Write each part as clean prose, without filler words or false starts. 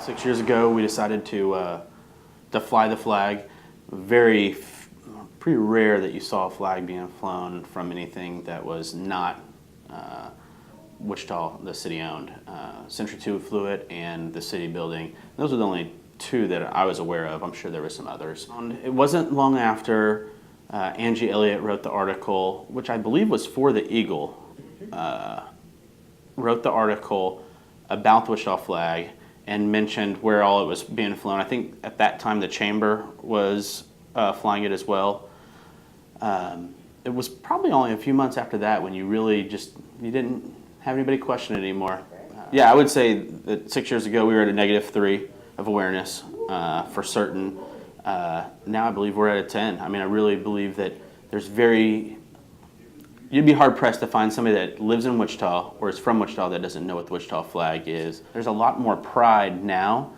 6 years ago, we decided to fly the flag. Pretty rare that you saw a flag being flown from anything that was not Wichita, the city owned. Century 2 flew it, and the city building. Those are the only two that I was aware of. I'm sure there were some others. And it wasn't long after Angie Elliott wrote the article, which I believe was for the Eagle, wrote the article about the Wichita flag and mentioned where all it was being flown. I think at that time the Chamber was flying it as well. It was probably only a few months after that when you really you didn't have anybody question it anymore. Yeah, I would say that 6 years ago we were at a -3 of awareness for certain. Now I believe we're at a 10. I mean, I really believe that you'd be hard pressed to find somebody that lives in Wichita or is from Wichita that doesn't know what the Wichita flag is. There's a lot more pride now,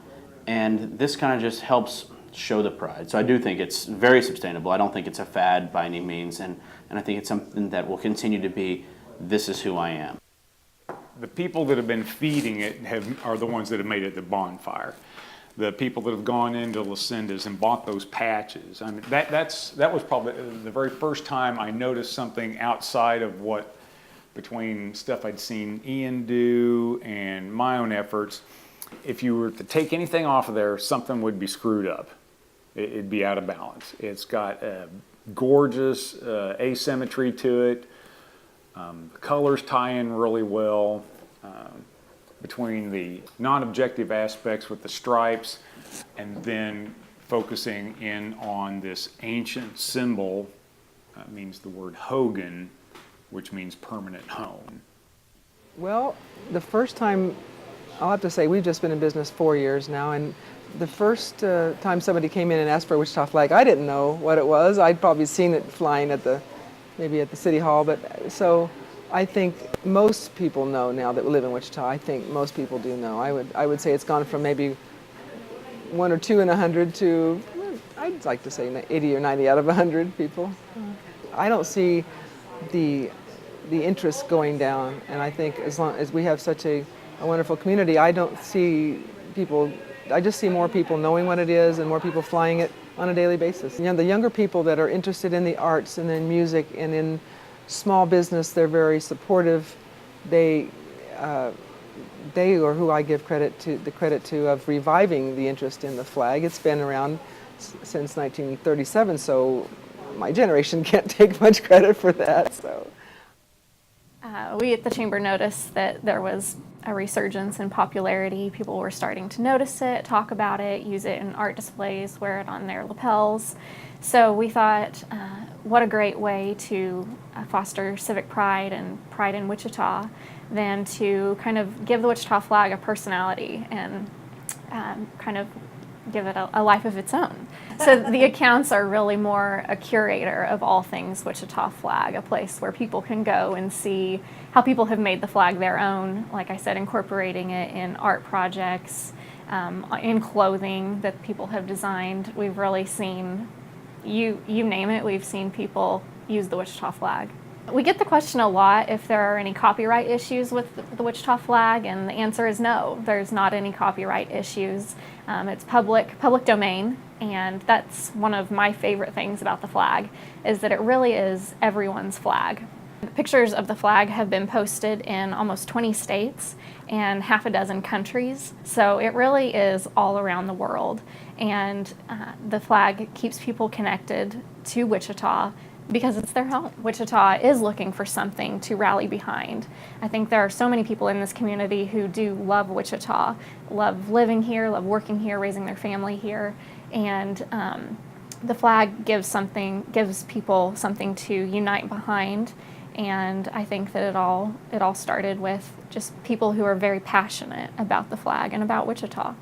and this kind of just helps show the pride. So I do think it's very sustainable. I don't think it's a fad by any means, and I think it's something that will continue to be, this is who I am. The people that have been feeding it are the ones that have made it the bonfire. The people that have gone into Lucinda's and bought those patches. I mean, that was probably the very first time I noticed something outside of between stuff I'd seen Ian do and my own efforts. If you were to take anything off of there, something would be screwed up. It'd be out of balance. It's got a gorgeous asymmetry to it. The colors tie in really well. Between the non-objective aspects with the stripes and then focusing in on this ancient symbol, means the word Hogan, which means permanent home. Well, the first time, I'll have to say, we've just been in business 4 years now, and the first time somebody came in and asked for a Wichita flag, I didn't know what it was. I'd probably seen it flying maybe at the city hall, but so I think most people know now that we live in Wichita. I think most people do know. I would say it's gone from maybe 1 or 2 in 100 to, I'd like to say 80 or 90 out of 100 people. I don't see the interest going down, and I think as long as we have such a wonderful community, I don't see people. I just see more people knowing what it is and more people flying it on a daily basis. You know, the younger people that are interested in the arts and in music and in small business, they're very supportive. They are who I give credit to of reviving the interest in the flag. It's been around since 1937, so my generation can't take much credit for that. So. We at the Chamber noticed that there was a resurgence in popularity. People were starting to notice it, talk about it, use it in art displays, wear it on their lapels. So we thought, what a great way to foster civic pride and pride in Wichita than to kind of give the Wichita flag a personality and kind of give it a life of its own. So the accounts are really more a curator of all things Wichita flag, a place where people can go and see how people have made the flag their own, like I said, incorporating it in art projects, in clothing that people have designed. We've really seen, you name it, we've seen people use the Wichita flag. We get the question a lot if there are any copyright issues with the Wichita flag, and the answer is no. There's not any copyright issues. It's public domain, and that's one of my favorite things about the flag, is that it really is everyone's flag. The pictures of the flag have been posted in almost 20 states and half a dozen countries, so it really is all around the world. And the flag keeps people connected to Wichita because it's their home. Wichita is looking for something to rally behind. I think there are so many people in this community who do love Wichita, love living here, love working here, raising their family here, and the flag gives people something to unite behind. And I think that it all started with just people who are very passionate about the flag and about Wichita.